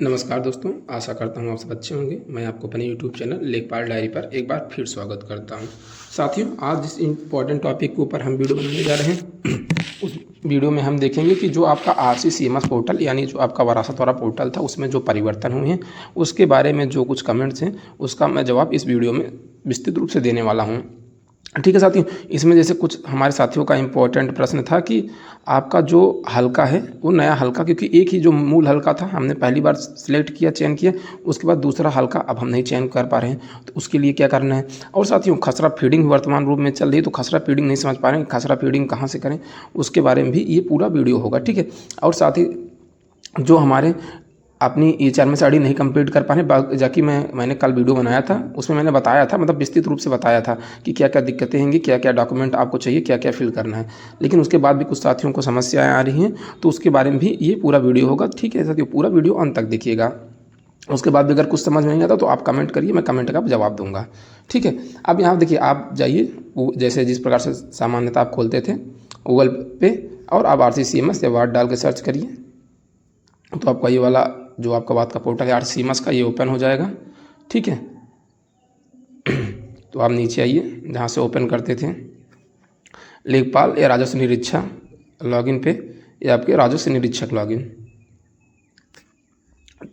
नमस्कार दोस्तों, आशा करता हूँ आप सब अच्छे होंगे। मैं आपको अपने यूट्यूब चैनल लेखपाल डायरी पर एक बार फिर स्वागत करता हूँ। साथियों, आज जिस इम्पोर्टेंट टॉपिक के ऊपर हम वीडियो बनाने जा रहे हैं उस वीडियो में हम देखेंगे कि जो आपका RCCMS पोर्टल यानी जो आपका वरासत वाला पोर्टल था उसमें जो परिवर्तन हुए हैं उसके बारे में जो कुछ कमेंट्स हैं उसका मैं जवाब इस वीडियो में विस्तृत रूप से देने वाला हूँ। ठीक है साथियों, इसमें जैसे कुछ हमारे साथियों का इम्पोर्टेंट प्रश्न था कि आपका जो हल्का है वो नया हल्का, क्योंकि एक ही जो मूल हल्का था हमने पहली बार सिलेक्ट किया, चयन किया, उसके बाद दूसरा हल्का अब हम नहीं चयन कर पा रहे हैं, तो उसके लिए क्या करना है। और साथियों, खसरा फीडिंग वर्तमान रूप में चल रही है, तो खसरा फीडिंग नहीं समझ पा रहे हैं, खसरा फीडिंग कहाँ से करें, उसके बारे में भी ये पूरा वीडियो होगा। ठीक है। और साथ ही जो हमारे अपनी HRMS ID नहीं कंप्लीट कर पा रहे, जबकि मैंने कल वीडियो बनाया था उसमें मैंने बताया था, मतलब विस्तृत रूप से बताया था कि क्या क्या दिक्कतें होंगी, क्या क्या डॉक्यूमेंट आपको चाहिए, क्या क्या फिल करना है, लेकिन उसके बाद भी कुछ साथियों को समस्याएं आ रही हैं, तो उसके बारे में भी ये पूरा वीडियो होगा। ठीक है साथियों, पूरा वीडियो अंत तक देखिएगा। उसके बाद भी अगर कुछ समझ में नहीं आता तो आप कमेंट करिए, मैं कमेंट का जवाब दूंगा। ठीक है। अब यहाँ देखिए, आप जाइए जैसे जिस प्रकार से सामान्यतः आप खोलते थे गूगल पे, और आप RCCMS या वार्ड डाल के सर्च करिए, तो आपका ये वाला जो आपका बात का पोर्टल है RCCMS का, ये ओपन हो जाएगा। ठीक है। तो आप नीचे आइए जहाँ से ओपन करते थे, लेखपाल या राजस्व निरीक्षक लॉगिन पे, या आपके राजस्व निरीक्षक लॉगिन।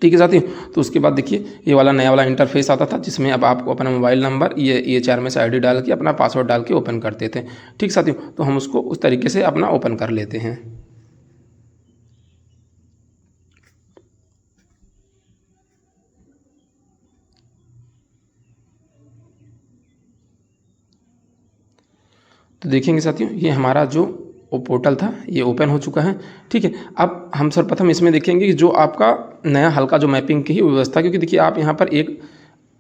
ठीक है साथी। तो उसके बाद देखिए ये वाला नया वाला इंटरफेस आता था, जिसमें अब आपको अपना मोबाइल नंबर ये HRMS ID डाल के अपना पासवर्ड डाल के ओपन करते थे। ठीक साथियों, तो हम उसको उस तरीके से अपना ओपन कर लेते हैं। तो देखेंगे साथियों, ये हमारा जो वो पोर्टल था ये ओपन हो चुका है। ठीक है। अब हम सर्वप्रथम इसमें देखेंगे कि जो आपका नया हल्का जो मैपिंग की ही व्यवस्था, क्योंकि देखिए आप यहाँ पर एक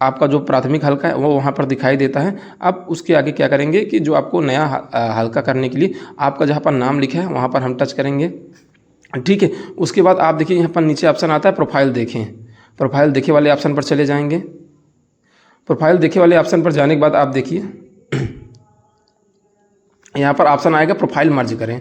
आपका जो प्राथमिक हल्का है वो वहाँ पर दिखाई देता है। अब उसके आगे क्या करेंगे कि जो आपको नया हल्का करने के लिए आपका जहाँ पर नाम लिखा है वहाँ पर हम टच करेंगे। ठीक है। उसके बाद आप देखिए यहाँ पर नीचे ऑप्शन आता है प्रोफाइल देखें, प्रोफाइल देखे वाले ऑप्शन पर चले जाएंगे। प्रोफाइल देखे वाले ऑप्शन पर जाने के बाद आप देखिए यहाँ पर ऑप्शन आएगा प्रोफाइल मर्ज करें।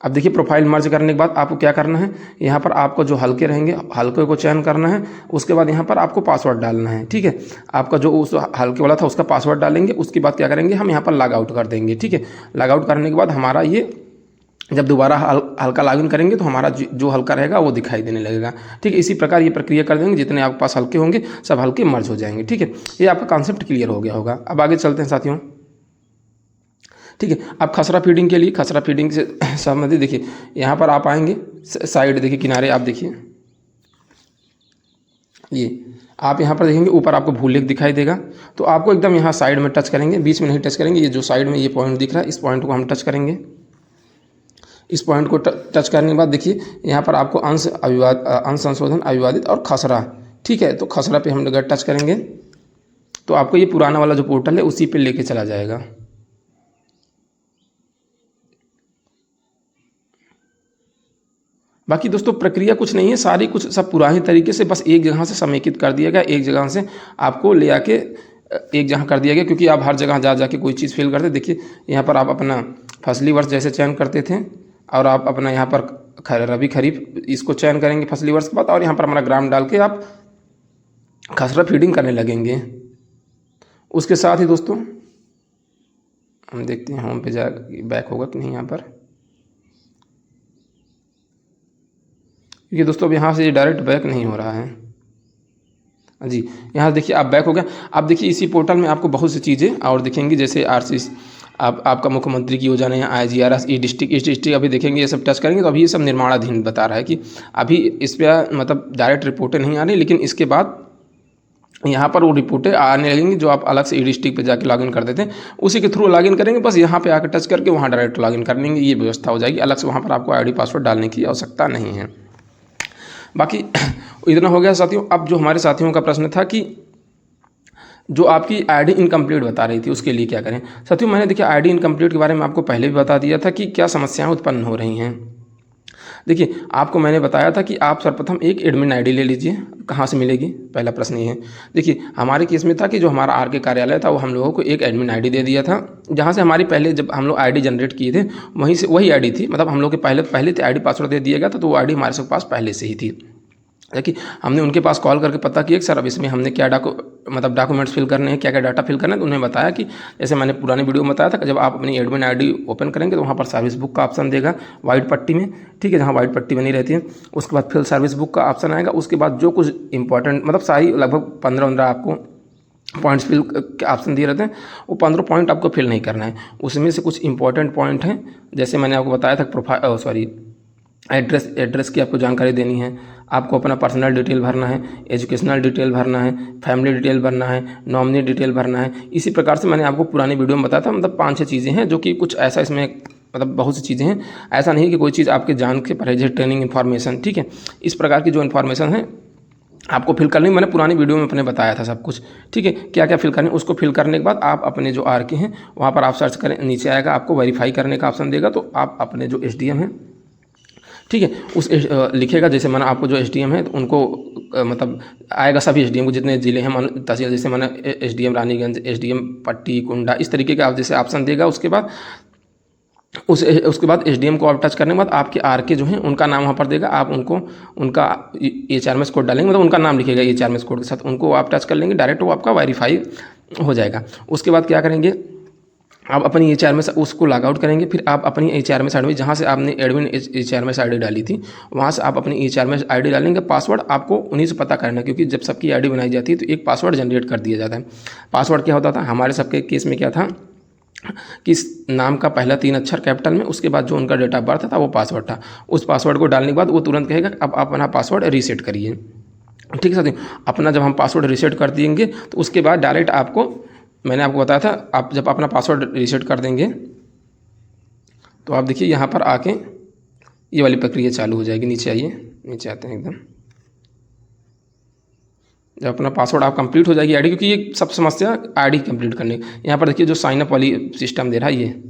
अब देखिए प्रोफाइल मर्ज करने के बाद आपको क्या करना है, यहाँ पर आपको जो हल्के रहेंगे हल्के को चयन करना है। उसके बाद यहाँ पर आपको पासवर्ड डालना है। ठीक है। आपका जो उस हल्के वाला था उसका पासवर्ड डालेंगे। उसके बाद क्या करेंगे, हम यहाँ पर लॉग आउट कर देंगे। ठीक है। लॉग आउट करने के बाद हमारा ये जब दोबारा हल्का लॉगिन करेंगे तो हमारा जो हल्का रहेगा वो दिखाई देने लगेगा। ठीक है। इसी प्रकार ये प्रक्रिया कर देंगे, जितने आपके पास हल्के होंगे सब हल्के मर्ज हो जाएंगे। ठीक है। ये आपका कॉन्सेप्ट क्लियर हो गया होगा। अब आगे चलते हैं साथियों। ठीक है। अब खसरा फीडिंग के लिए, खसरा फीडिंग से संबंधित देखिए यहाँ पर आप आएंगे, साइड देखिए किनारे आप देखिए, ये आप यहाँ पर देखेंगे ऊपर आपको भू लेख दिखाई देगा, तो आपको एकदम यहाँ साइड में टच करेंगे, बीच में नहीं टच करेंगे। ये जो साइड में ये पॉइंट दिख रहा है इस पॉइंट को हम टच करेंगे। इस पॉइंट को टच करने के बाद देखिए यहाँ पर आपको अंश संशोधन अविवादित और खसरा। ठीक है। तो खसरा पे हम अगर टच करेंगे तो आपको ये पुराना वाला जो पोर्टल है उसी पे लेके चला जाएगा। बाकी दोस्तों प्रक्रिया कुछ नहीं है, सारी कुछ सब पुराने तरीके से, बस एक जगह से समेकित कर दिया गया, एक जगह से आपको ले आके एक जगह कर दिया गया, क्योंकि आप हर जगह जा जाके कोई चीज़ फिल करते। देखिए यहाँ पर आप अपना फसली वर्ष जैसे चयन करते थे, और आप अपना यहाँ पर रबी खरीफ इसको चयन करेंगे फसली वर्ष के बाद, और यहाँ पर हमारा ग्राम डाल के आप खसरा फीडिंग करने लगेंगे। उसके साथ ही दोस्तों हम देखते हैं होम पे जा बैक होगा कि नहीं यहाँ पर, क्योंकि दोस्तों अब यहाँ से ये डायरेक्ट बैक नहीं हो रहा है जी। यहाँ देखिए आप बैक हो गया। अब देखिए इसी पोर्टल में आपको बहुत सी चीज़ें और दिखेंगी, जैसे आपका मुख्यमंत्री की योजना है, IGRS, डिस्ट्रिक्ट अभी देखेंगे, ये सब टच करेंगे तो अभी ये सब निर्माणाधीन बता रहा है कि अभी इस पर मतलब डायरेक्ट रिपोर्टें नहीं आ रही, लेकिन इसके बाद यहाँ पर वो रिपोर्टें आने लगेंगी जो आप अलग से डिस्ट्रिक्ट पे जाके लॉगिन कर देते हैं, उसी के थ्रू लॉगिन करेंगे। बस यहाँ पे आकर टच करके वहाँ डायरेक्ट लॉगिन कर लेंगे, ये व्यवस्था हो जाएगी। अलग से वहाँ पर आपको ID पासवर्ड डालने की आवश्यकता नहीं है। बाकी इतना हो गया साथियों। अब जो हमारे साथियों का प्रश्न था कि जो आपकी ID इनकम्प्लीट बता रही थी उसके लिए क्या करें। साथियों मैंने देखिए ID इनकम्प्लीट के बारे में आपको पहले भी बता दिया था कि क्या समस्याएं उत्पन्न हो रही हैं। देखिए आपको मैंने बताया था कि आप सर्वप्रथम एक एडमिन ID ले लीजिए। कहाँ से मिलेगी, पहला प्रश्न ये है। देखिए हमारे केस में था कि जो हमारा RK कार्यालय था वो हम लोगों को एक एडमिन ID दे दिया था, जहाँ से हमारी पहले जब हम लोग ID जनरेट किए थे वहीं से वही ID थी, मतलब हम लोग के पहले थे ID पासवर्ड दे दिया गया था, तो वो ID हमारे पास पहले से ही थी। कि हमने उनके पास कॉल करके पता किया कि सर अब इसमें हमने क्या डॉक्यूमेंट्स फिल करने हैं, क्या क्या डाटा फिल करना है। तो उन्हें बताया कि जैसे मैंने पुराने वीडियो में बताया था कि जब आप अपनी एडमिन आईडी ओपन करेंगे तो वहाँ पर सर्विस बुक का ऑप्शन देगा वाइट पट्टी में, ठीक है, जहाँ वाइट पट्टी बनी रहती है। उसके बाद फिर सर्विस बुक का ऑप्शन आएगा। उसके बाद जो कुछ इंपॉर्टेंट सारी लगभग 15 आपको पॉइंट्स फिल के ऑप्शन दिए रहते हैं, वो 15 पॉइंट आपको फिल नहीं करना है। उसमें से कुछ इंपॉर्टेंट पॉइंट हैं, जैसे मैंने आपको बताया था एड्रेस की आपको जानकारी देनी है, आपको अपना पर्सनल डिटेल भरना है, एजुकेशनल डिटेल भरना है, फैमिली डिटेल भरना है, नॉमिनी डिटेल भरना है। इसी प्रकार से मैंने आपको पुरानी वीडियो में बताया था, 5-6 चीज़ें हैं जो कि कुछ ऐसा इसमें बहुत सी चीज़ें हैं, ऐसा नहीं कि कोई चीज़ आपके जान के परहेज है। ट्रेनिंग इन्फॉर्मेशन, ठीक है, इस प्रकार की जो इन्फॉर्मेशन है आपको फिल करनी। मैंने पुरानी वीडियो में अपने बताया था सब कुछ, ठीक है, क्या क्या फिल करनी। उसको फिल करने के बाद आप अपने जो आर के हैं वहाँ पर आप सर्च करें, नीचे आएगा आपको वेरीफाई करने का ऑप्शन देगा। तो आप अपने जो SDM है, ठीक है, उस लिखेगा, जैसे मैंने आपको जो SDM है तो उनको आएगा सभी SDM को, जितने ज़िले हैं तहसील, जैसे मैंने SDM रानीगंज, SDM पट्टी, कुंडा, इस तरीके का आप जैसे ऑप्शन देगा। उसके बाद उसके बाद SDM को आप टच करने के बाद आपके आर के जो हैं उनका नाम वहाँ पर देगा। आप उनको उनका HRMS कोड डालेंगे, उनका नाम लिखेगा HRMS कोड के साथ, उनको आप टच कर लेंगे, डायरेक्ट वो आपका वेरीफाई हो जाएगा। उसके बाद क्या करेंगे, आप अपनी HRMS उसको लॉग आउट करेंगे। फिर आप अपनी HRMS आईडी, जहाँ से आपने एडमिन HRMS आईडी डाली थी, वहाँ से आप अपनी HRMS आईडी डालेंगे। पासवर्ड आपको उन्हीं से पता करना है, क्योंकि जब सबकी आईडी बनाई जाती है तो एक पासवर्ड जनरेट कर दिया जाता है। पासवर्ड क्या होता था, हमारे सबके केस में क्या था कि नाम का पहला 3 अक्षर कैपिटल में, उसके बाद जो उनका डेट ऑफ बर्थ था वो पासवर्ड था। उस पासवर्ड को डालने के बाद वो तुरंत कहेगा अब आप अपना पासवर्ड रीसेट करिए, ठीक है साथियों। अपना जब हम पासवर्ड रीसेट कर देंगे तो उसके बाद डायरेक्ट आपको, मैंने आपको बताया था, आप जब अपना पासवर्ड रीसेट कर देंगे तो आप देखिए यहाँ पर आके ये वाली प्रक्रिया चालू हो जाएगी। नीचे आइए, नीचे आते हैं एकदम। जब अपना पासवर्ड आप कंप्लीट हो जाएगी आईडी, क्योंकि ये सब समस्या आईडी कंप्लीट करने, यहाँ पर देखिए जो साइनअप वाली सिस्टम दे रहा है, ये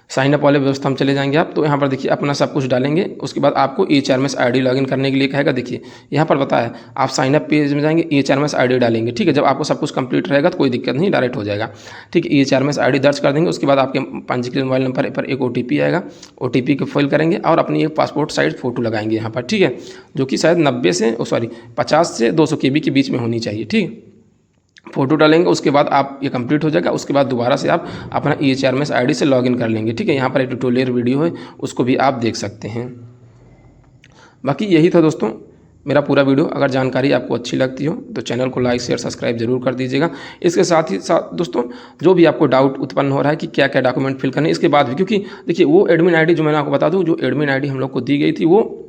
साइनअप वाले व्यवस्था में चले जाएंगे आप। तो यहाँ पर देखिए अपना सब कुछ डालेंगे। उसके बाद आपको HRMS आईडी लॉगिन करने के लिए कहेगा। देखिए यहाँ पर बताया, आप साइनअप पेज में जाएंगे, HRMS आईडी डालेंगे, ठीक है। जब आपको सब कुछ कंप्लीट रहेगा तो कोई दिक्कत नहीं, डायरेक्ट हो जाएगा, ठीक है। HRMS आईडी दर्ज कर देंगे। उसके बाद आपके पंजीकृत मोबाइल नंबर पर एक OTP आएगा, OTP को फिल करेंगे और अपनी एक पासपोर्ट साइज फ़ोटो लगाएंगे यहाँ पर, ठीक है, जो कि शायद 50 से 200 KB के बीच में होनी चाहिए, ठीक। फ़ोटो डालेंगे, उसके बाद आप ये कंप्लीट हो जाएगा। उसके बाद दोबारा से आप अपना HRMS आईडी से लॉगिन कर लेंगे, ठीक है। यहाँ पर एक ट्यूटोरियल वीडियो है, उसको भी आप देख सकते हैं। बाकी यही था दोस्तों मेरा पूरा वीडियो। अगर जानकारी आपको अच्छी लगती हो तो चैनल को लाइक शेयर सब्सक्राइब जरूर कर दीजिएगा। इसके साथ ही साथ दोस्तों जो भी आपको डाउट उत्पन्न हो रहा है कि क्या क्या डॉक्यूमेंट फिल करने, इसके बाद भी, क्योंकि देखिए वो एडमिन आईडी जो मैंने आपको बता दूँ, जो एडमिन आईडी हम लोग को दी गई थी वो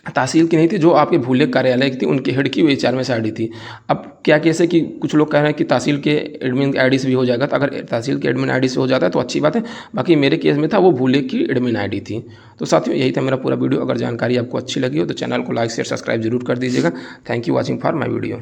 तहसील की नहीं थी, जो आपके भूले कार्यालय की थी, उनके हेड की वो HRMS आईडी थी। अब क्या केस है कि कुछ लोग कह रहे हैं कि तहसील के एडमिन आईडी से भी हो जाएगा, तो अगर तहसील के एडमिन आईडी से हो जाता है तो अच्छी बात है। बाकी मेरे केस में था वो भूले की एडमिन आईडी थी। तो साथियों यही था मेरा पूरा वीडियो। अगर जानकारी आपको अच्छी लगी हो तो चैनल को लाइक शेयर सब्सक्राइब जरूर कर दीजिएगा। Thank you watching for my video.